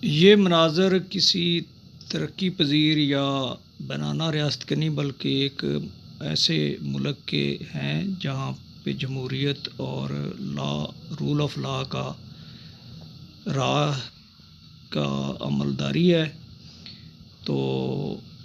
یہ مناظر کسی ترقی پذیر یا بنانا ریاست کے نہیں بلکہ ایک ایسے ملک کے ہیں جہاں پہ جمہوریت اور رول آف لا کا راہ کا عملداری ہے۔ تو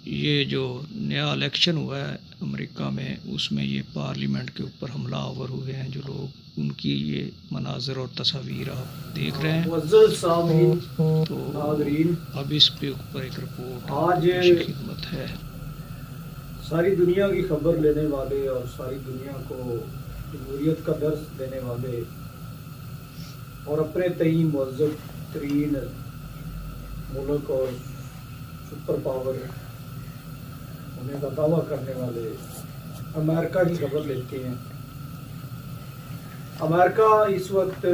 یہ جو نیا الیکشن ہوا ہے امریکہ میں، اس میں یہ پارلیمنٹ کے اوپر حملہ آور ہوئے ہیں جو لوگ، ان کی یہ مناظر اور تصاویر آپ دیکھ رہے ہیں۔ معزز سامعین، تو ناظرین، اب اس پہ اوپر ایک رپورٹ آج پیش خدمت ہے۔ ساری دنیا کی خبر لینے والے اور ساری دنیا کو جمہوریت کا درس دینے والے اور اپنے تئیں مہذب ترین ملک اور سپر پاور ہونے کا دعویٰ کرنے والے امریکہ کی خبر لیتے ہیں۔ امریکہ اس وقت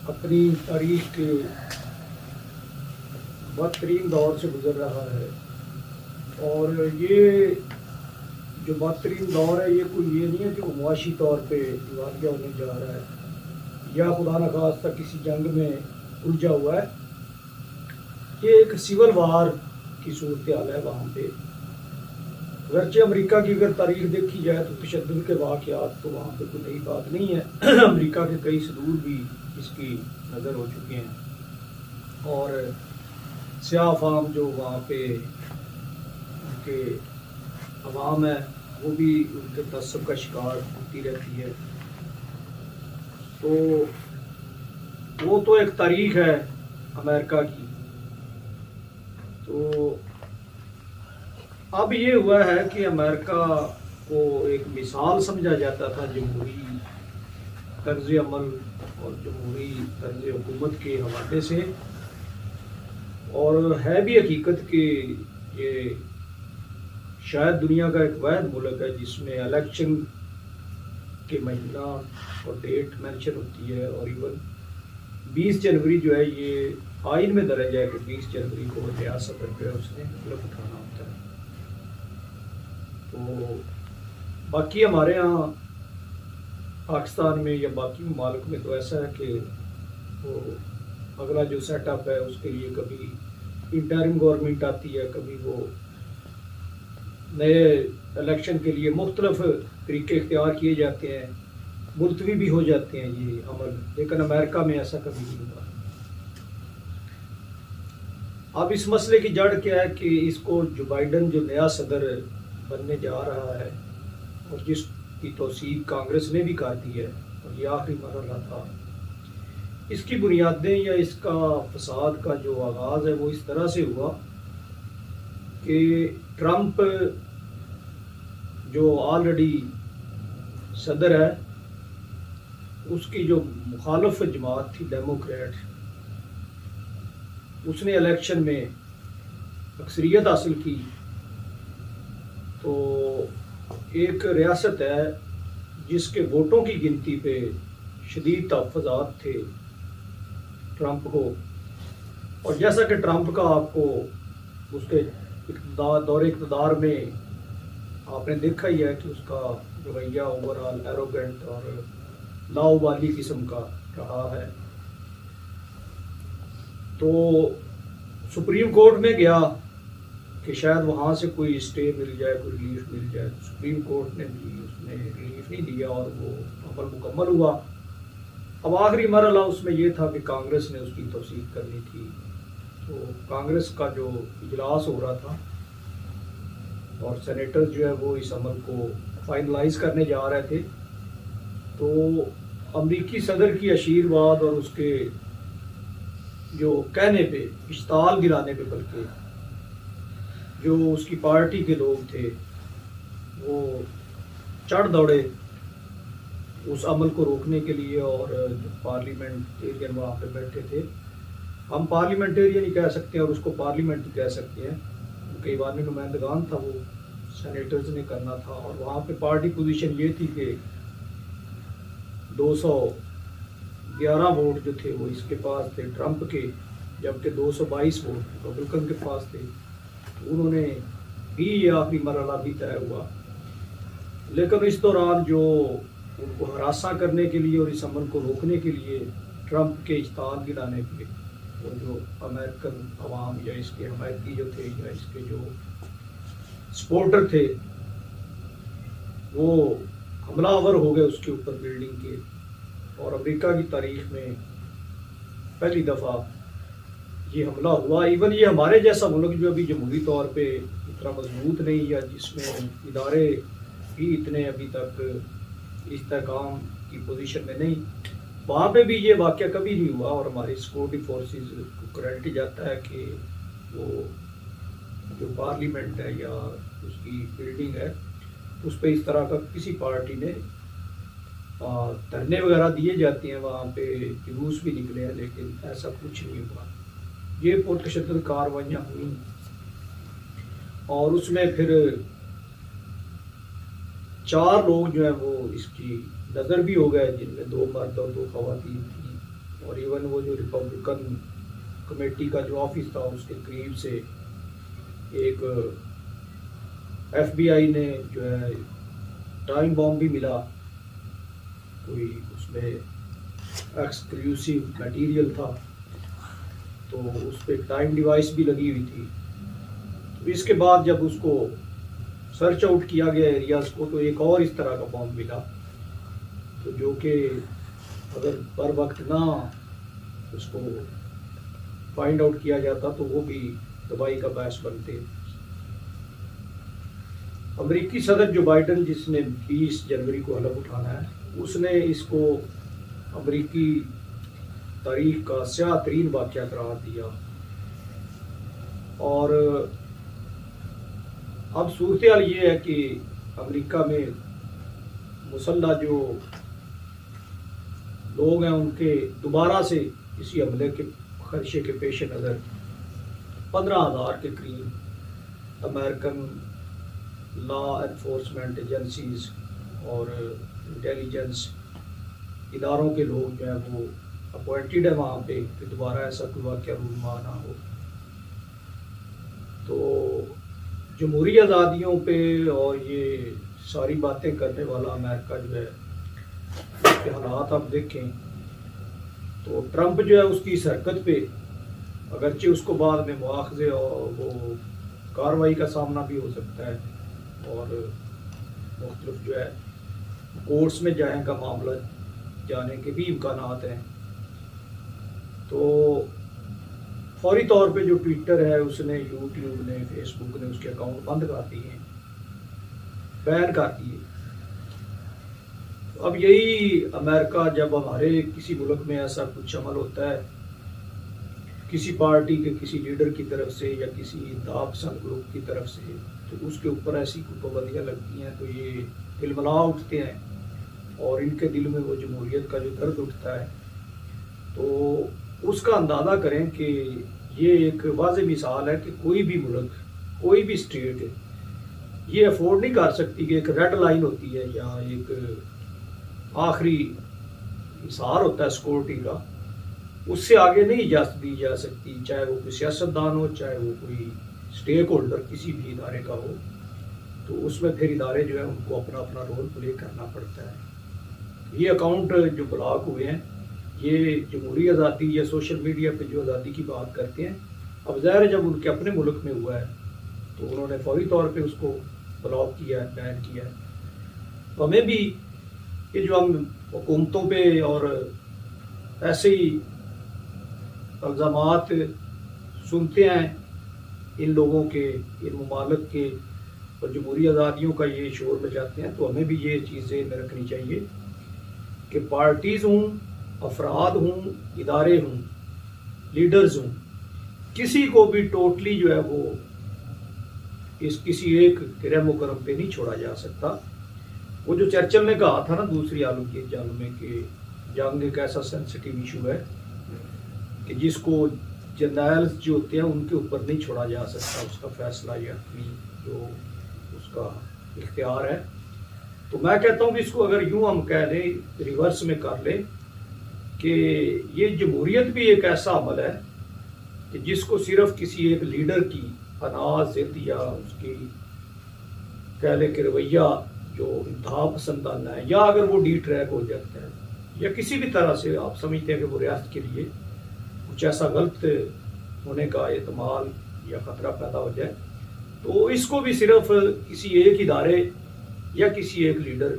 اپنی تاریخ کے بدترین دور سے گزر رہا ہے، اور یہ جو بدترین دور ہے، یہ کوئی یہ نہیں ہے کہ وہ معاشی طور پہ دیوالیہ ہونے جا رہا ہے یا خدا نخواستہ کسی جنگ میں الجھا ہوا ہے۔ یہ ایک سول وار کی صورتحال ہے وہاں پہ۔ اگرچہ امریکہ کی اگر تاریخ دیکھی جائے تو تشدد کے واقعات تو وہاں پہ کوئی نئی بات نہیں ہے۔ امریکہ کے کئی صدور بھی اس کی نظر ہو چکے ہیں، اور سیاہ فام جو وہاں پہ ان کے عوام ہے وہ بھی ان کے تعصب کا شکار ہوتی رہتی ہے۔ تو وہ تو ایک تاریخ ہے امریکہ کی۔ تو اب یہ ہوا ہے کہ امریکہ کو ایک مثال سمجھا جاتا تھا جمہوری طرز عمل اور جمہوری طرز حکومت کے حوالے سے، اور ہے بھی حقیقت کہ یہ شاید دنیا کا ایک واحد ملک ہے جس میں الیکشن کے مہینہ اور ڈیٹ مینشن ہوتی ہے، اور ایون 20 جنوری جو ہے یہ آئین میں درج ہے کہ 20 جنوری کو نیا صدر جو ہے اس نے حلف اٹھانا ہوتا ہے۔ تو باقی ہمارے ہاں پاکستان میں یا باقی ممالک میں تو ایسا ہے کہ وہ اگلا جو سیٹ اپ ہے اس کے لیے کبھی انٹرم گورنمنٹ آتی ہے، کبھی وہ نئے الیکشن کے لیے مختلف طریقے اختیار کیے جاتے ہیں، ملتوی بھی ہو جاتے ہیں یہ عمل، لیکن امریکہ میں ایسا کبھی نہیں ہوا۔ اب اس مسئلے کی جڑ کیا ہے کہ اس کو جو بائیڈن جو نیا صدر بننے جا رہا ہے اور جس کی توثیق کانگریس نے بھی کر دی ہے، اور یہ آخری مرحلہ تھا، اس کی بنیادیں یا اس کا فساد کا جو آغاز ہے وہ اس طرح سے ہوا کہ ٹرمپ جو آلریڈی صدر ہے، اس کی جو مخالف جماعت تھی ڈیموکریٹ، اس نے الیکشن میں اکثریت حاصل کی۔ تو ایک ریاست ہے جس کے ووٹوں کی گنتی پہ شدید تحفظات تھے ٹرمپ کو، اور جیسا کہ ٹرمپ کا آپ کو اس کے دور اقتدار میں آپ نے دیکھا ہی ہے کہ اس کا رویہ اوور آل ایروگنٹ اور لاؤبالی قسم کا رہا ہے۔ تو سپریم کورٹ میں گیا کہ شاید وہاں سے کوئی اسٹے مل جائے، کوئی ریلیف مل جائے، تو سپریم کورٹ نے بھی اس نے ریلیف نہیں دیا اور وہ عمل مکمل ہوا۔ اب آخری مرحلہ اس میں یہ تھا کہ کانگریس نے اس کی توثیق کرنی تھی۔ تو کانگریس کا جو اجلاس ہو رہا تھا اور سینیٹر جو ہے وہ اس عمل کو فائنلائز کرنے جا رہے تھے، تو امریکی صدر کی آشیرواد اور اس کے جو کہنے پہ، اشتعال گرانے پہ، بلکہ جو اس کی پارٹی کے لوگ تھے وہ چڑھ دوڑے اس عمل کو روکنے کے لیے، اور جو پارلیمنٹیرین وہاں پہ بیٹھے تھے، ہم پارلیمنٹیرین ہی کہہ سکتے ہیں اور اس کو پارلیمنٹ ہی کہہ سکتے ہیں کیونکہ ایوان نمائندگان تھا، وہ سینیٹرز نے کرنا تھا، اور وہاں پہ پارٹی پوزیشن یہ تھی کہ 211 ووٹ جو تھے وہ اس کے پاس تھے ٹرمپ کے، جبکہ 222 ووٹ ریپبلکن کے پاس تھے۔ انہوں نے بھی یہ آخری مرحلہ بھی طے ہوا، لیکن اس دوران جو ان کو ہراساں کرنے کے لیے اور اس عمل کو روکنے کے لیے ٹرمپ کے اشتعال گرانے پہ وہ جو امریکن عوام یا اس کے حمایتی جو تھے یا اس کے جو سپورٹر تھے وہ حملہ آور ہو گئے اس کے اوپر بلڈنگ کے، اور امریکہ کی تاریخ میں پہلی دفعہ یہ حملہ ہوا۔ ایون یہ ہمارے جیسا ملک جو ابھی جمہوری طور پہ اتنا مضبوط نہیں، یا جس میں ادارے بھی اتنے ابھی تک استحکام کی پوزیشن میں نہیں، وہاں پہ بھی یہ واقعہ کبھی نہیں ہوا، اور ہماری سیکورٹی فورسز کو کریڈٹ جاتا ہے کہ وہ جو پارلیمنٹ ہے یا اس کی بلڈنگ ہے اس پہ اس طرح کا کسی پارٹی نے دھرنے وغیرہ دیے جاتے ہیں، وہاں پہ جلوس بھی نکلے ہیں، لیکن ایسا کچھ نہیں ہوا۔ یہ پرتشدد کاروائیاں ہوئیں، اور اس میں پھر 4 لوگ جو ہیں وہ اس کی نظر بھی ہو گئے، جن میں 2 مرد اور 2 خواتین تھیں، اور ایون وہ جو ریپبلکن کمیٹی کا جو آفس تھا اس کے قریب سے ایک ایف بی آئی نے جو ہے ٹائم بام بھی ملا، کوئی اس میں ایکسکلوسیو میٹیریل تھا، تو اس پہ ٹائم ڈیوائس بھی لگی ہوئی تھی۔ تو اس کے بعد جب اس کو سرچ آؤٹ کیا گیا ایریاز کو، تو ایک اور اس طرح کا بام ملا، تو جو کہ اگر بر وقت نہ اس کو فائنڈ آؤٹ کیا جاتا تو وہ بھی تباہی کا باعث بنتے۔ امریکی صدر جو بائیڈن، جس نے 20 جنوری کو حلف اٹھانا ہے، اس نے اس کو امریکی تاریخ کا سیاہ ترین واقعہ قرار دیا، اور اب صورتحال یہ ہے کہ امریکہ میں مسلح جو لوگ ہیں ان کے دوبارہ سے کسی حملے کے خدشے کے پیش نظر 15,000 کے قریب امریکن لا انفورسمنٹ ایجنسیز اور انٹیلیجنس اداروں کے لوگ جو ہیں وہ اپوائنٹڈ ہے وہاں پہ کہ دوبارہ ایسا کوئی واقعہ رونما نہ ہو۔ تو جمہوری آزادیوں پہ اور یہ ساری باتیں کرنے والا امریکہ جو ہے، اس کے حالات آپ دیکھیں تو ٹرمپ جو ہے اس کی اس حرکت پہ اگرچہ اس کو بعد میں مواخذے اور وہ کارروائی کا سامنا بھی ہو سکتا ہے، اور مختلف جو ہے کورٹس میں جائیں کا معاملہ جانے کے بھی امکانات ہیں، تو فوری طور پہ جو ٹویٹر ہے اس نے، یوٹیوب نے، فیس بک نے اس کے اکاؤنٹ بند کر دیے ہیں، بین کر دیے۔ اب یہی امریکہ جب ہمارے کسی ملک میں ایسا کچھ عمل ہوتا ہے کسی پارٹی کے کسی لیڈر کی طرف سے یا کسی انتہا پسند گروپ کی طرف سے، تو اس کے اوپر ایسی کوئی پابندیاں لگتی ہیں تو یہ تلملا اٹھتے ہیں، اور ان کے دل میں وہ جمہوریت کا جو درد اٹھتا ہے، تو اس کا اندازہ کریں کہ یہ ایک واضح مثال ہے کہ کوئی بھی ملک، کوئی بھی اسٹیٹ یہ افورڈ نہیں کر سکتی کہ ایک ریڈ لائن ہوتی ہے یا ایک آخری انحصار ہوتا ہے سیکورٹی کا، اس سے آگے نہیں اجازت دی جا سکتی، چاہے وہ کوئی سیاستدان ہو، چاہے وہ کوئی اسٹیک ہولڈر کسی بھی ادارے کا ہو، تو اس میں پھر ادارے جو ہیں ان کو اپنا اپنا رول پلے کرنا پڑتا ہے۔ یہ اکاؤنٹ جو بلاک ہوئے ہیں یہ جمہوری آزادی یا سوشل میڈیا پہ جو آزادی کی بات کرتے ہیں، اب ظاہر ہے جب ان کے اپنے ملک میں ہوا ہے تو انہوں نے فوری طور پہ اس کو بلاک کیا ہے، بین کیا ہے۔ تو ہمیں بھی یہ جو ہم حکومتوں پہ اور ایسے ہی الزامات سنتے ہیں ان لوگوں کے، ان ممالک کے، اور جمہوری آزادیوں کا یہ شور مچاتے ہیں، تو ہمیں بھی یہ چیزیں میں رکھنی چاہیے کہ پارٹیز ہوں، افراد ہوں، ادارے ہوں، لیڈرز ہوں، کسی کو بھی ٹوٹلی جو ہے وہ اس کسی ایک گرہ مکرم پہ نہیں چھوڑا جا سکتا۔ وہ جو چرچل نے کہا تھا نا دوسری عالم کی جنگ میں کہ جنگ ایک ایسا سینسٹیو ایشو ہے کہ جس کو جرنیلز جو ہوتے ہیں ان کے اوپر نہیں چھوڑا جا سکتا، اس کا فیصلہ یا اپنی جو اس کا اختیار ہے۔ تو میں کہتا ہوں کہ اس کو اگر یوں ہم کہہ لیں، ریورس میں کر لیں کہ یہ جمہوریت بھی ایک ایسا عمل ہے کہ جس کو صرف کسی ایک لیڈر کی انا ضد یا اس کی کہہ لیں کہ رویہ جو انتہا پسندانہ ہے، یا اگر وہ ڈی ٹریک ہو جاتا ہے یا کسی بھی طرح سے آپ سمجھتے ہیں کہ وہ ریاست کے لیے کچھ ایسا غلط ہونے کا احتمال یا خطرہ پیدا ہو جائے تو اس کو بھی صرف کسی ایک ادارے یا کسی ایک لیڈر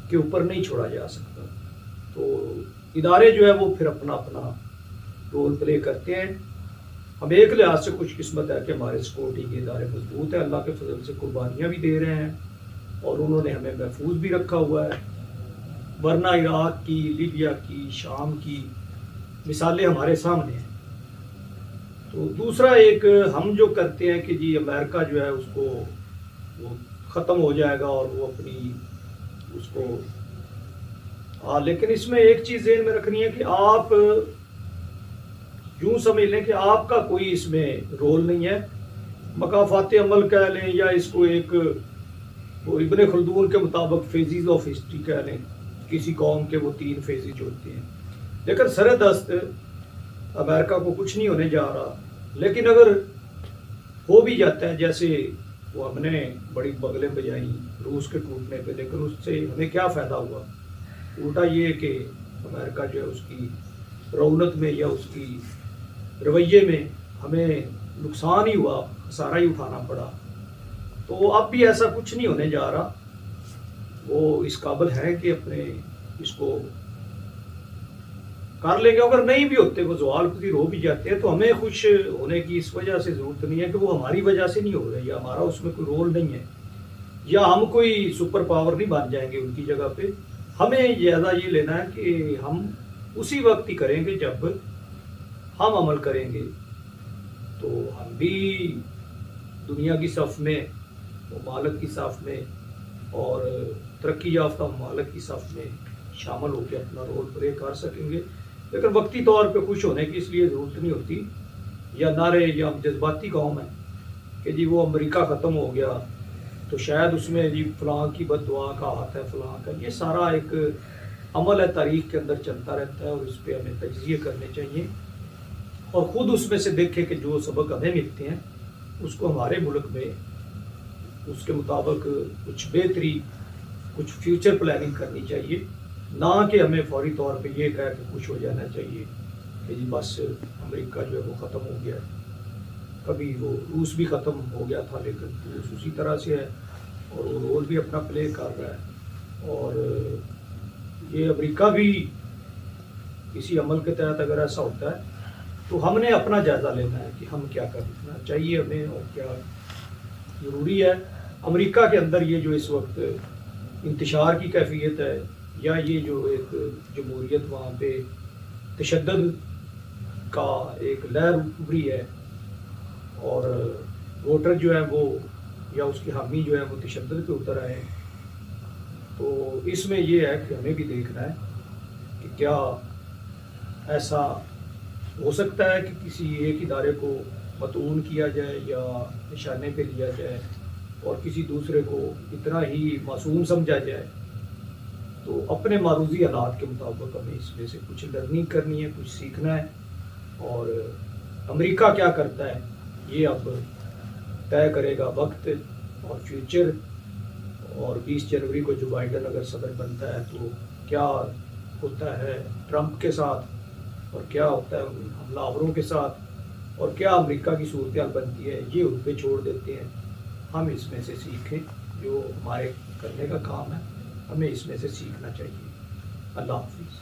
کے اوپر نہیں چھوڑا جا سکتا. تو ادارے جو ہے وہ پھر اپنا اپنا رول پلے کرتے ہیں. ہم ایک لحاظ سے خوش قسمت ہے کہ ہمارے سیکورٹی کے ادارے مضبوط ہیں, اللہ کے فضل سے قربانیاں بھی دے رہے ہیں اور انہوں نے ہمیں محفوظ بھی رکھا ہوا ہے, ورنہ عراق کی, لیبیا کی, شام کی مثالیں ہمارے سامنے ہیں. تو دوسرا ایک ہم جو کرتے ہیں کہ جی امریکہ جو ہے اس کو وہ ختم ہو جائے گا اور وہ اپنی اس کو لیکن اس میں ایک چیز ذہن میں رکھنی ہے کہ آپ یوں سمجھ لیں کہ آپ کا کوئی اس میں رول نہیں ہے. مقافات عمل کہہ لیں یا اس کو ایک وہ ابن خلدون کے مطابق فیزز آف ہسٹری کہہ لیں, کسی قوم کے وہ 3 فیزز ہوتے ہیں. لیکن سر دست امریکہ کو کچھ نہیں ہونے جا رہا, لیکن اگر ہو بھی جاتا ہے جیسے وہ ہم نے بڑی بغلیں بجائیں روس کے ٹوٹنے پہ, لیکن اس سے ہمیں کیا فائدہ ہوا؟ الٹا یہ کہ امریکہ جو ہے اس کی رونق میں یا اس کی رویے میں ہمیں نقصان ہی ہوا, خسارہ ہی اٹھانا پڑا. تو اب بھی ایسا کچھ نہیں ہونے جا رہا. وہ اس قابل ہے کہ اپنے اس کو کر لیں گے. اگر نہیں بھی ہوتے, وہ زوال پذیر ہو بھی جاتے ہیں, تو ہمیں خوش ہونے کی اس وجہ سے ضرورت نہیں ہے کہ وہ ہماری وجہ سے نہیں ہو رہے یا ہمارا اس میں کوئی رول نہیں ہے یا ہم کوئی سپر پاور نہیں بن جائیں گے ان کی جگہ پہ. ہمیں زیادہ یہ لینا ہے کہ ہم اسی وقت ہی کریں گے جب ہم عمل کریں گے تو ہم بھی دنیا کی صف میں, ممالک کی صف میں اور ترقی یافتہ ممالک کی صف میں شامل ہو کے اپنا رول پلے کر سکیں گے. لیکن وقتی طور پہ خوش ہونے کی اس لیے ضرورت نہیں ہوتی یا نعرے یا ہم جذباتی قوم ہیں کہ جی وہ امریکہ ختم ہو گیا تو شاید اس میں جی فلاں کی بد دعا کا ہاتھ ہے, فلاں کا. یہ سارا ایک عمل ہے, تاریخ کے اندر چلتا رہتا ہے اور اس پہ ہمیں تجزیے کرنے چاہیے اور خود اس میں سے دیکھیں کہ جو سبق ہمیں ملتے ہیں اس کو ہمارے ملک میں اس کے مطابق کچھ بہتری, کچھ فیوچر پلاننگ کرنی چاہیے, نہ کہ ہمیں فوری طور پہ یہ کہہ کے خوش ہو جانا چاہیے کہ جی بس امریکہ جو ہے وہ ختم ہو گیا. کبھی وہ روس بھی ختم ہو گیا تھا لیکن روس اسی طرح سے ہے اور وہ رول بھی اپنا پلے کر رہا ہے. اور یہ امریکہ بھی کسی عمل کے تحت اگر ایسا ہوتا ہے تو ہم نے اپنا جائزہ لینا ہے کہ ہم کیا کرنا چاہیے ہمیں اور کیا ضروری ہے. امریکہ کے اندر یہ جو اس وقت انتشار کی کیفیت ہے یا یہ جو ایک جمہوریت وہاں پہ تشدد کا ایک لہر ابھری ہے اور ووٹر جو ہے وہ یا اس کی حامی جو ہے وہ تشدد پہ اتر آئے ہیں, تو اس میں یہ ہے کہ ہمیں بھی دیکھنا ہے کہ کیا ایسا ہو سکتا ہے کہ کسی ایک ادارے کو مطعون کیا جائے یا نشانے پہ لیا جائے اور کسی دوسرے کو اتنا ہی معصوم سمجھا جائے. تو اپنے معروضی حالات کے مطابق ہمیں اس میں سے کچھ لرننگ کرنی ہے, کچھ سیکھنا ہے. اور امریکہ کیا کرتا ہے یہ اب طے کرے گا وقت اور فیوچر. اور 20 جنوری کو جو بائیڈن اگر صدر بنتا ہے تو کیا ہوتا ہے ٹرمپ کے ساتھ اور کیا ہوتا ہے حملہ آوروں کے ساتھ اور کیا امریکہ کی صورتحال بنتی ہے, یہ ان پہ چھوڑ دیتے ہیں. ہم اس میں سے سیکھیں, جو ہمارے کرنے کا کام ہے ہمیں اس میں سے سیکھنا چاہیے. اللہ حافظ.